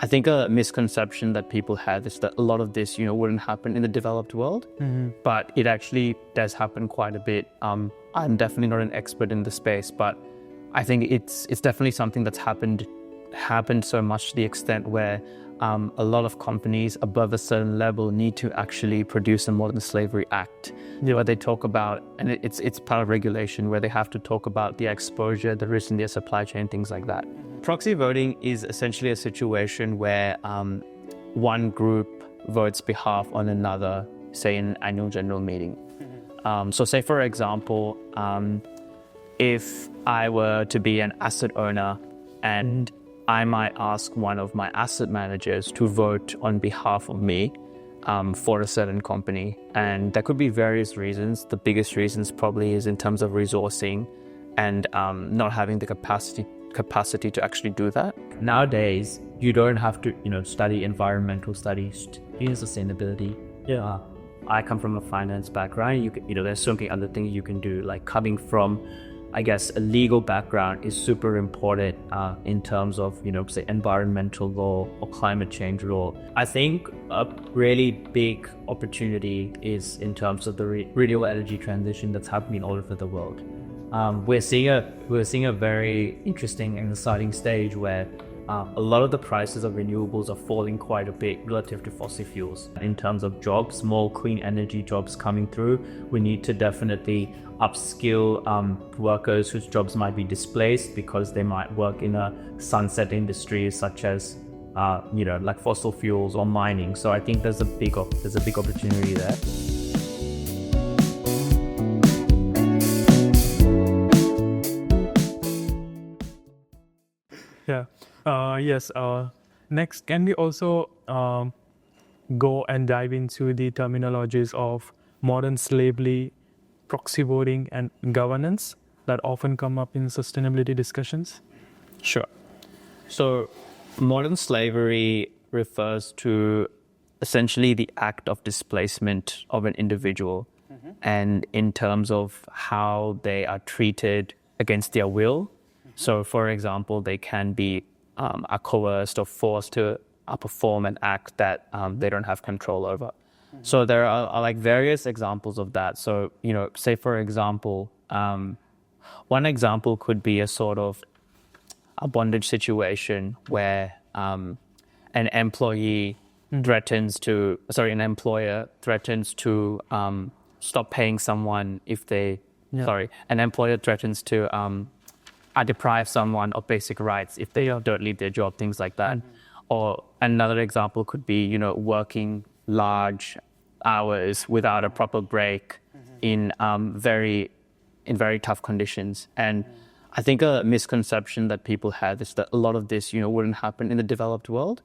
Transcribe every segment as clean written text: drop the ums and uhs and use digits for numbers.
I think a misconception that people have is that a lot of this, wouldn't happen in the developed world, but it actually does happen quite a bit. I'm definitely not an expert in the space, but I think it's definitely something that's happened so much to the extent where a lot of companies above a certain level need to actually produce a Modern Slavery Act, where they talk about, and it's part of regulation, where they have to talk about the exposure, the risk in their supply chain, things like that. Proxy voting is essentially a situation where one group votes behalf on another, say in an annual general meeting. So say for example, if I were to be an asset owner and I might ask one of my asset managers to vote on behalf of me for a certain company. And there could be various reasons. The biggest reasons probably is in terms of resourcing and not having the capacity to actually do that. Nowadays, you don't have to, study environmental studies, sustainability. I come from a finance background. There's so many other things you can do, like coming from, I guess, a legal background is super important in terms of, say environmental law or climate change law. I think a really big opportunity is in terms of the renewable energy transition that's happening all over the world. We're seeing a very interesting and exciting stage where a lot of the prices of renewables are falling quite a bit relative to fossil fuels. In terms of jobs, more clean energy jobs coming through, we need to definitely upskill workers whose jobs might be displaced because they might work in a sunset industry such as like fossil fuels or mining. So I think there's a big opportunity there. Yes. Next, can we also go and dive into the terminologies of modern slavery, proxy voting, and governance that often come up in sustainability discussions? Sure. So modern slavery refers to essentially the act of displacement of an individual, and in terms of how they are treated against their will. So for example, they can be are coerced or forced to perform an act that they don't have control over. So there are like various examples of that. So, say for example, one example could be a sort of a bondage situation where an employer threatens to stop paying someone if they, an employer threatens to deprive someone of basic rights if they don't leave their job, things like that. Or another example could be, working large hours without a proper break in very tough conditions. And I think a misconception that people have is that a lot of this, wouldn't happen in the developed world,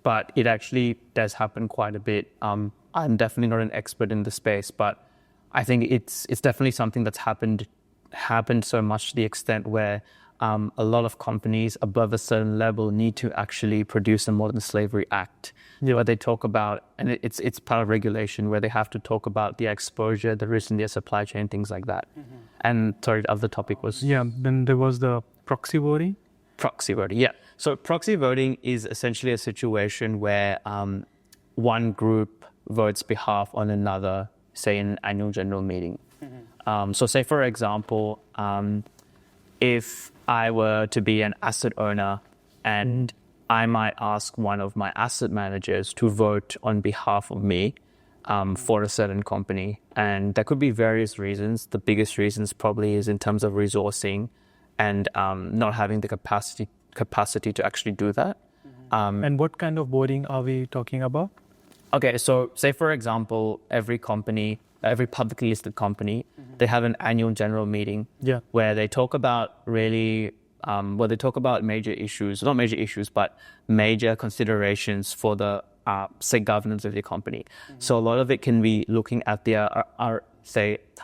but it actually does happen quite a bit. I'm definitely not an expert in the space, but I think it's definitely something that's happened so much to the extent where a lot of companies above a certain level need to actually produce a Modern Slavery Act, where they talk about, and it's part of regulation, where they have to talk about the exposure, the risk in their supply chain, things like that. And sorry, the other topic was? Then there was the proxy voting. Proxy voting, yeah. So proxy voting is essentially a situation where one group votes behalf on another, say in an annual general meeting. So say for example, if I were to be an asset owner and I might ask one of my asset managers to vote on behalf of me for a certain company. And there could be various reasons. The biggest reasons probably is in terms of resourcing and not having the capacity to actually do that. And what kind of voting are we talking about? Okay, so say for example, every publicly listed company, they have an annual general meeting where they talk about major issues, not major issues, but major considerations for the, say, governance of the company. So a lot of it can be looking at our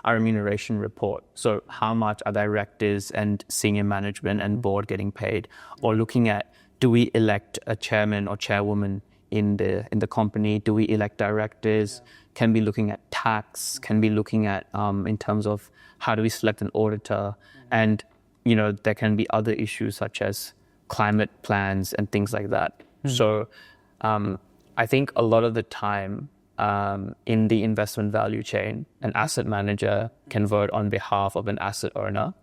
remuneration report. So how much are directors and senior management and board getting paid? Or looking at, do we elect a chairman or chairwoman in the company? Do we elect directors? Can be looking at tax, can be looking at in terms of how do we select an auditor? And, there can be other issues such as climate plans and things like that. So I think a lot of the time in the investment value chain, an asset manager can vote on behalf of an asset owner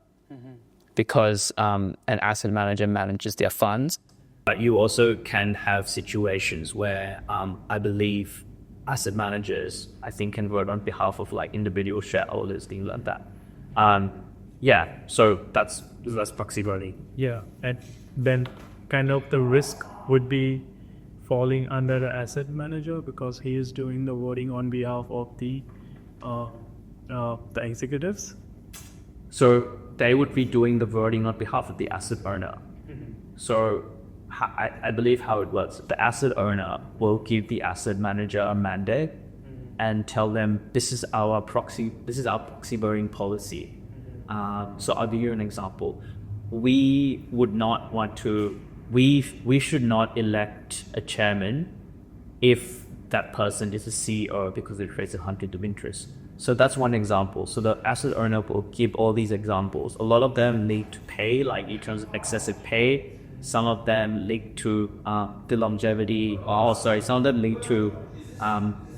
because an asset manager manages their funds. But you also can have situations where I believe asset managers, I think, can vote on behalf of like individual shareholders, things like that. So that's proxy voting. Yeah, and then kind of the risk would be falling under the asset manager because he is doing the voting on behalf of the executives. So they would be doing the voting on behalf of the asset owner. So I believe how it works, the asset owner will give the asset manager a mandate and tell them, this is our proxy voting policy. So I'll give you an example. We would not want to, we should not elect a chairman if that person is a CEO because it creates a conflict of interest. So that's one example. So the asset owner will give all these examples. A lot of them lead to pay, like in terms of excessive pay. Some of them link to the longevity, some of them link to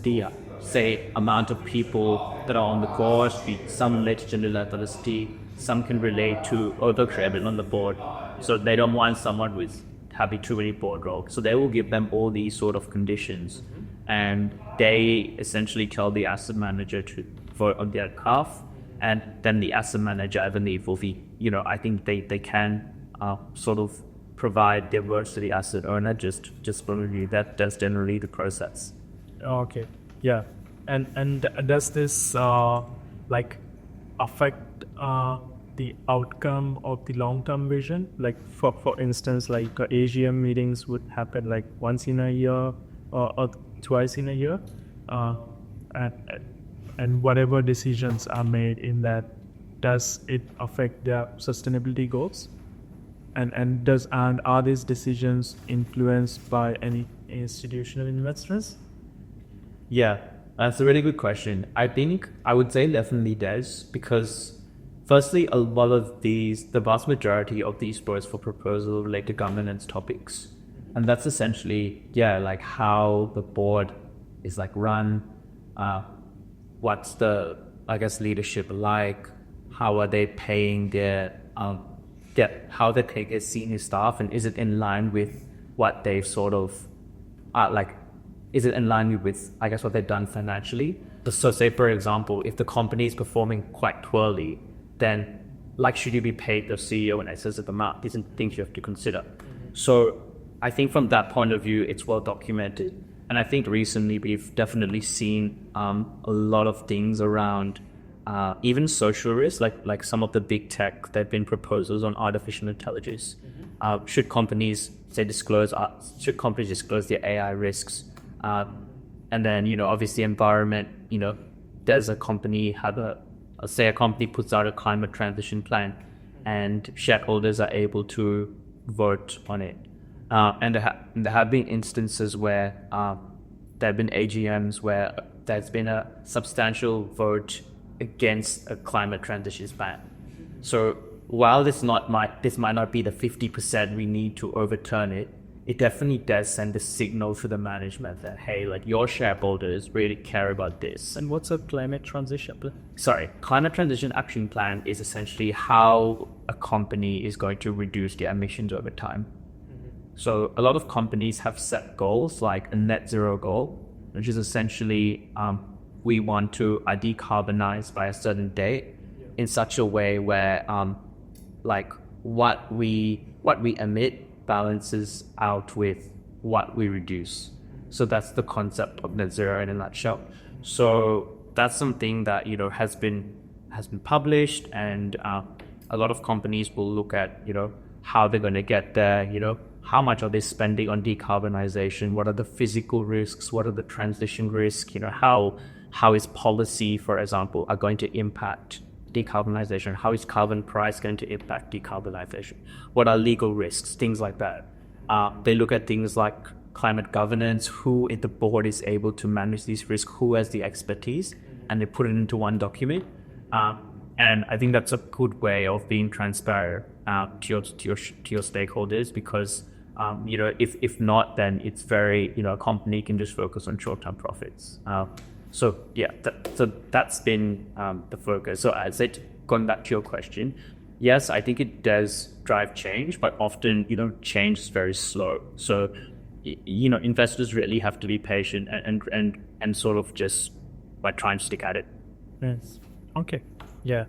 the, say, amount of people that are on the board. Some relate to gender diversity, some can relate to overcrowding on the board. So they don't want someone with having too many board roles. So they will give them all these sort of conditions. And they essentially tell the asset manager to vote on their behalf. And then the asset manager, I believe, will be, I think they can sort of provide their votes to the asset owner, just probably that's generally the process. Okay, yeah. And does this affect the outcome of the long-term vision? Like for instance, like AGM meetings would happen like once in a year or twice in a year, and whatever decisions are made in that, does it affect their sustainability goals? And are these decisions influenced by any institutional investors? Yeah, that's a really good question. I think I would say definitely does, because firstly, a lot of the vast majority of these boards for proposal relate to governance topics. And that's essentially, like how the board is like run, what's the, leadership like, how are they paying their, how they pay their senior staff, and is it in line with what they've sort of, is it in line with, what they've done financially? So say, for example, if the company is performing quite poorly, then should you be paid the CEO in excess of the amount? These are things you have to consider. So I think from that point of view, it's well documented. And I think recently we've definitely seen a lot of things around even social risk, like some of the big tech, there have been proposals on artificial intelligence. Should companies disclose their AI risks? And then, obviously environment, does a company have a company puts out a climate transition plan and shareholders are able to vote on it. And there have been instances where there have been AGMs where there's been a substantial vote against a climate transition plan. So while this might not be the 50% we need to overturn it, it definitely does send a signal to the management that, hey, your shareholders really care about this. And what's a climate transition plan? Climate transition action plan is essentially how a company is going to reduce their emissions over time. So a lot of companies have set goals, like a net zero goal, which is essentially we want to decarbonize by a certain date in such a way where what we emit balances out with what we reduce. So that's the concept of net zero in a nutshell. So that's something that has been published, and a lot of companies will look at how they're going to get there. How much are they spending on decarbonization? What are the physical risks? What are the transition risks? How is policy, for example, are going to impact decarbonization? How is carbon price going to impact decarbonization? What are legal risks? Things like that. They look at things like climate governance, who at the board is able to manage these risks, who has the expertise, and they put it into one document. And I think that's a good way of being transparent to your stakeholders, because If not, then it's very, a company can just focus on short-term profits. So that's been the focus. So as it going back to your question, yes, I think it does drive change, but often, change is very slow. So, investors really have to be patient and sort of just by trying to stick at it. Yes. Okay. Yeah.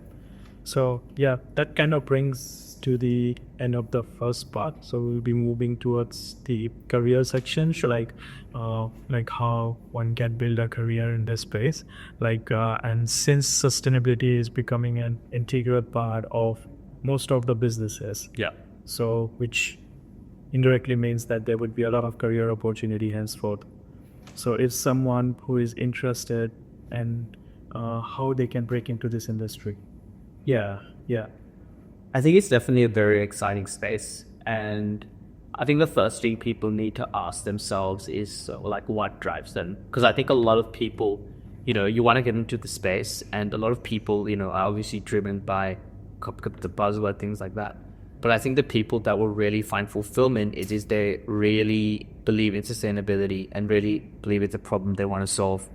So yeah, that kind of brings to the end of the first part. So we'll be moving towards the career section. So like how one can build a career in this space. And since sustainability is becoming an integral part of most of the businesses. Yeah. So which indirectly means that there would be a lot of career opportunity henceforth. So if someone who is interested and how they can break into this industry. Yeah. I think it's definitely a very exciting space. And I think the first thing people need to ask themselves is what drives them? Because I think a lot of people, you want to get into the space, and a lot of people, are obviously driven by the buzzword, things like that. But I think the people that will really find fulfillment is they really believe in sustainability and really believe it's a problem they want to solve.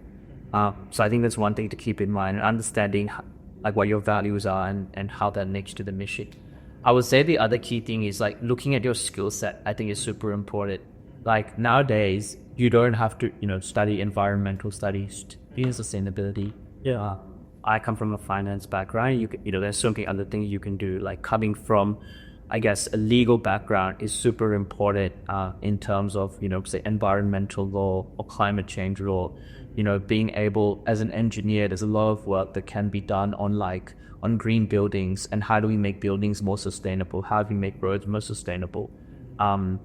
So I think that's one thing to keep in mind, and understanding what your values are and how that links to the mission. I would say the other key thing is looking at your skill set. I think is super important. Nowadays, you don't have to study environmental studies to be in sustainability. Yeah. I come from a finance background. There's so many other things you can do. Coming from, I guess, a legal background is super important in terms of say environmental law or climate change law. Being able, as an engineer, there's a lot of work that can be done on green buildings, and how do we make buildings more sustainable? How do we make roads more sustainable? And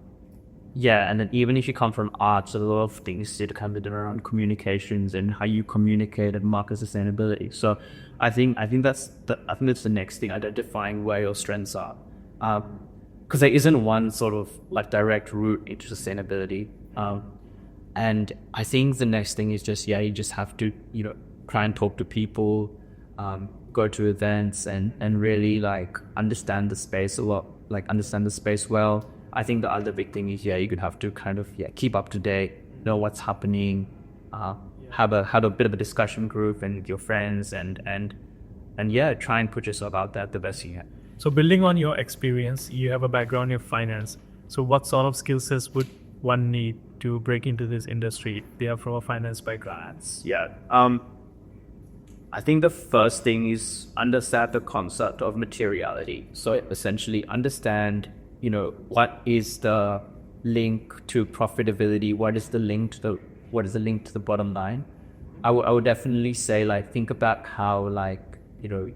then even if you come from arts, there's a lot of things that come around communications and how you communicate and market sustainability. So I think that's the next thing, identifying where your strengths are, because there isn't one sort of direct route into sustainability. And I think the next thing is just, you just have to, try and talk to people, go to events and really understand the space a lot, understand the space well. I think the other big thing is, you could have to kind of, keep up to date, know what's happening, have a bit of a discussion group and with your friends and try and put yourself out there the best you can. So building on your experience, you have a background in finance. So what sort of skill sets would one need to break into this industry? They are from a finance background. I think the first thing is understand the concept of materiality. So essentially understand, what is the link to profitability? What is the link to the bottom line? I would definitely say think about how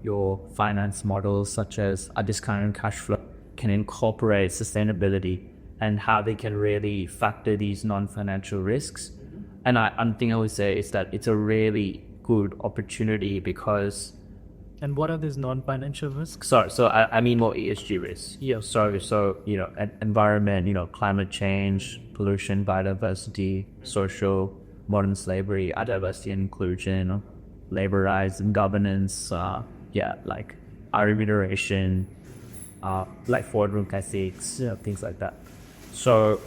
your finance models such as a discounted cash flow can incorporate sustainability and how they can really factor these non-financial risks. And I think I would say is that it's a really good opportunity because... And what are these non-financial risks? Sorry, so I mean more ESG risks. Yeah. So environment, climate change, pollution, biodiversity, social, modern slavery, diversity and inclusion, labor rights and governance, our remuneration, forward look ethics, things like that. So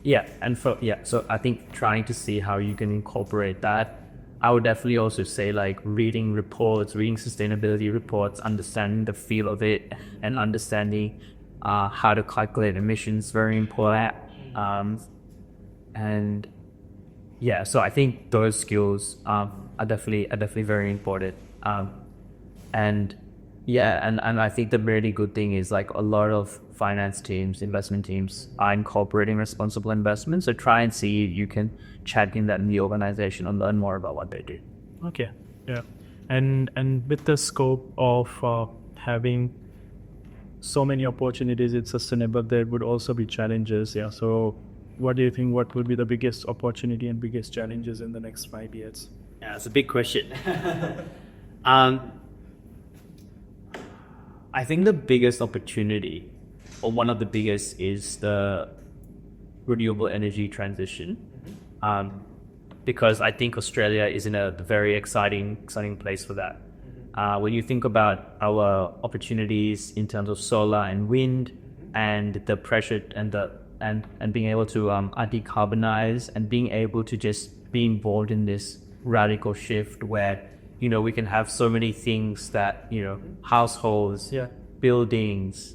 so I think trying to see how you can incorporate that. I would definitely also say reading sustainability reports, understanding the feel of it, and understanding how to calculate emissions, very important. So I think those skills are definitely very important. And I think the really good thing is a lot of finance teams, investment teams are incorporating responsible investment. So try and see if you can champion that in the organization and learn more about what they do. Okay. Yeah. And with the scope of having so many opportunities in sustainable, there would also be challenges. Yeah. So what do you think, what would be the biggest opportunity and biggest challenges in the next 5 years? Yeah, it's a big question. I think the biggest opportunity, or one of the biggest, is the renewable energy transition. Because I think Australia is in a very exciting place for that. When you think about our opportunities in terms of solar and wind and the pressure and the and being able to decarbonize and being able to just be involved in this radical shift where, we can have so many things that, households, buildings,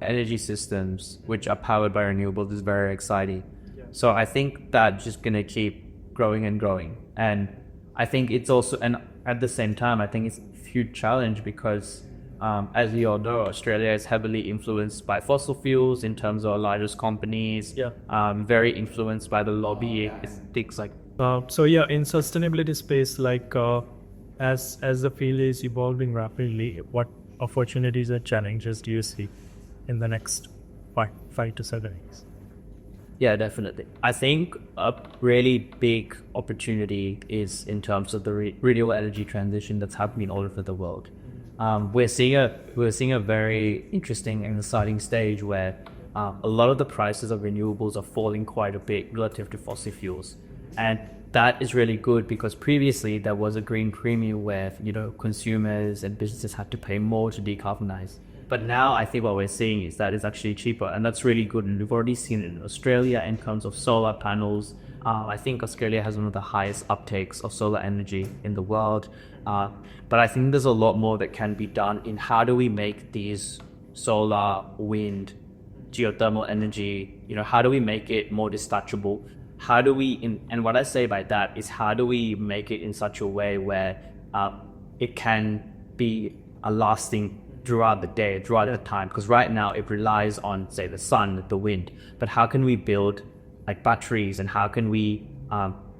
energy systems, which are powered by renewables is very exciting. So I think that's just going to keep growing and growing. And I think it's also, and at the same time, I think it's a huge challenge because as we all know, Australia is heavily influenced by fossil fuels in terms of our largest companies, very influenced by the lobby, things like So in sustainability space, like as the field is evolving rapidly, what opportunities and challenges do you see in the next 5 to 7 years? Yeah, definitely. I think a really big opportunity is in terms of the renewable energy transition that's happening all over the world. We're seeing a very interesting and exciting stage where a lot of the prices of renewables are falling quite a bit relative to fossil fuels, and that is really good because previously there was a green premium where consumers and businesses had to pay more to decarbonize. But now I think what we're seeing is that it's actually cheaper, and that's really good. And we've already seen it in Australia in terms of solar panels. I think Australia has one of the highest uptakes of solar energy in the world. But I think there's a lot more that can be done in how do we make these solar, wind, geothermal energy, how do we make it more dispatchable? How do we, and what I say by that is how do we make it in such a way where it can be a lasting throughout the day, throughout the time, because right now it relies on, say, the sun, the wind. But how can we build like batteries, and how can we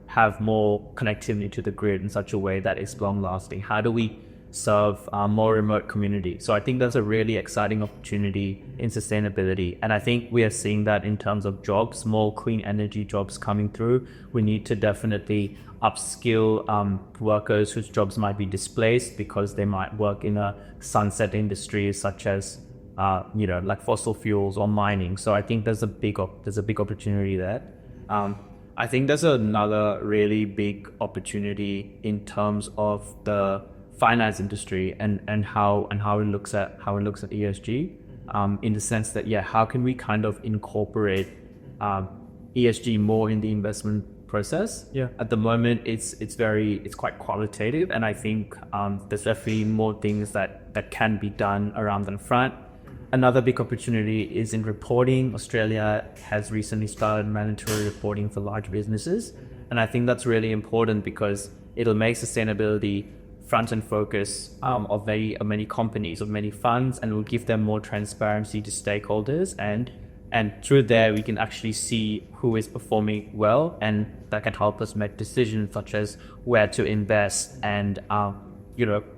have more connectivity to the grid in such a way that is long lasting? How do we serve more remote communities? So I think that's a really exciting opportunity in sustainability. And I think we are seeing that in terms of jobs, more clean energy jobs coming through. We need to definitely upskill workers whose jobs might be displaced because they might work in a sunset industry such as like fossil fuels or mining. So I think there's a big opportunity there. I think there's another really big opportunity in terms of the finance industry and how it looks at ESG, in the sense that how can we kind of incorporate ESG more in the investment process? At the moment it's quite qualitative, and I think there's definitely more things that can be done around the front. Another big opportunity is in reporting. Australia has recently started mandatory reporting for large businesses, and I think that's really important because it'll make sustainability front and focus of many companies, of many funds, and will give them more transparency to stakeholders, and through there we can actually see who is performing well, and that can help us make decisions such as where to invest and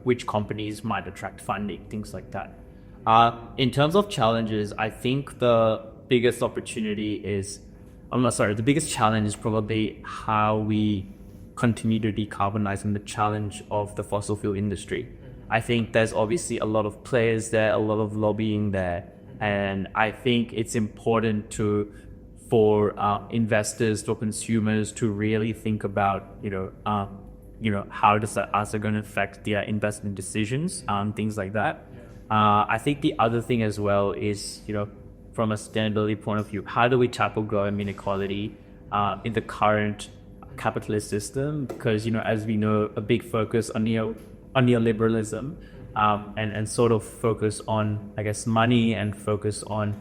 which companies might attract funding, things like that. In terms of challenges, I think the biggest challenge is probably how we continue to decarbonize, and the challenge of the fossil fuel industry. I think there's obviously a lot of players there, a lot of lobbying there, and I think it's important for investors, for consumers to really think about how does that also going to affect their investment decisions, things like that. I think the other thing as well is, from a sustainability point of view, how do we tackle growing inequality in the current capitalist system? Because, as we know, a big focus on neoliberalism and sort of focus on, I guess, money and focus on,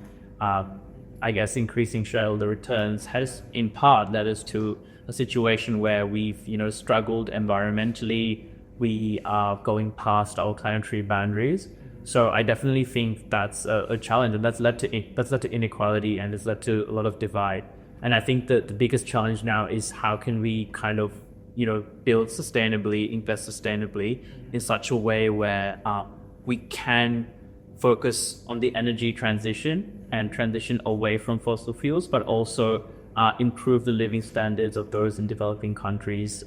increasing shareholder returns has in part led us to a situation where we've, struggled environmentally. We are going past our planetary boundaries. So I definitely think that's a challenge, and that's led to inequality, and it's led to a lot of divide. And I think that the biggest challenge now is how can we kind of, build sustainably, invest sustainably in such a way where we can focus on the energy transition and transition away from fossil fuels, but also improve the living standards of those in developing countries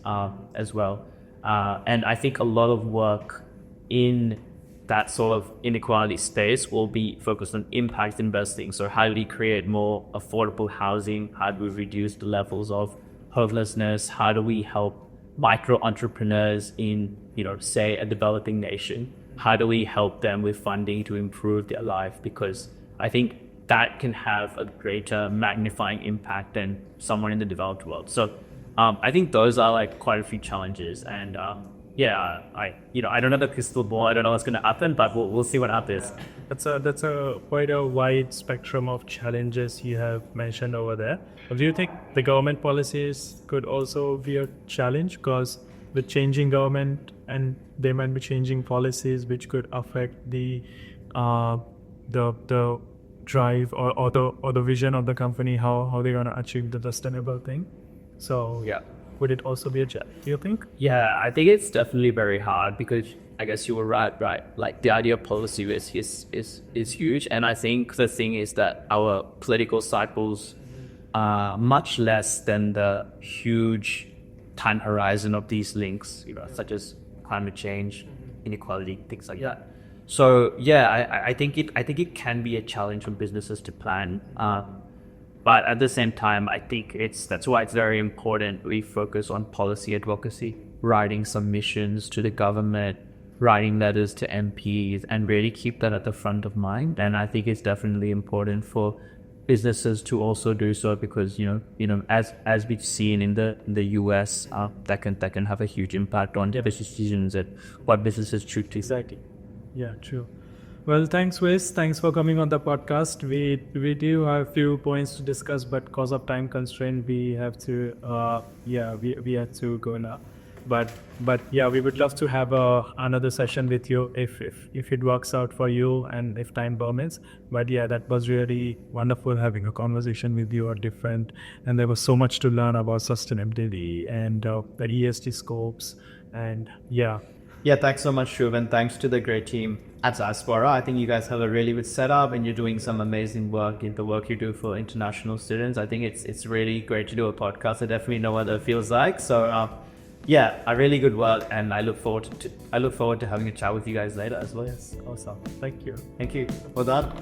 as well. And I think a lot of work in that sort of inequality space will be focused on impact investing. So how do we create more affordable housing? How do we reduce the levels of homelessness? How do we help micro entrepreneurs in, say, a developing nation? How do we help them with funding to improve their life? Because I think that can have a greater magnifying impact than someone in the developed world. So I think those are like quite a few challenges, and I don't have the crystal ball. I don't know what's going to happen, but we'll see what happens. That's a quite a wide spectrum of challenges you have mentioned over there. Do you think the government policies could also be a challenge, because with changing government and they might be changing policies which could affect the drive or the vision of the company, how they're gonna achieve the sustainable thing? So Yeah. would it also be a challenge, do you think? Yeah, I think it's definitely very hard, because I guess you were right. Like the idea of policy risk is huge. And I think the thing is that our political cycles are much less than the huge time horizon of these links, such as climate change, inequality, things like that. So yeah, I think it can be a challenge for businesses to plan. But at the same time, I think that's why it's very important we focus on policy advocacy, writing submissions to the government, writing letters to MPs, and really keep that at the front of mind. And I think it's definitely important for businesses to also do so, because as we've seen in the US, that can have a huge impact on business decisions and what businesses choose to. Exactly. Yeah, true. Well, thanks, Wes. Thanks for coming on the podcast. We do have a few points to discuss, but because of time constraint, we have to we have to go now. But yeah, we would love to have another session with you if it works out for you and if time permits. But yeah, that was really wonderful having a conversation with you on different, and there was so much to learn about sustainability and the ESG scopes, and yeah. Yeah, thanks so much, Shub, and thanks to the great team at diaXpora. I think you guys have a really good setup, and you're doing some amazing work in the work you do for international students. I think it's really great to do a podcast. I definitely know what that feels like. So yeah, a really good work, and I look forward to having a chat with you guys later as well. Yes, awesome. Thank you. Thank you for that.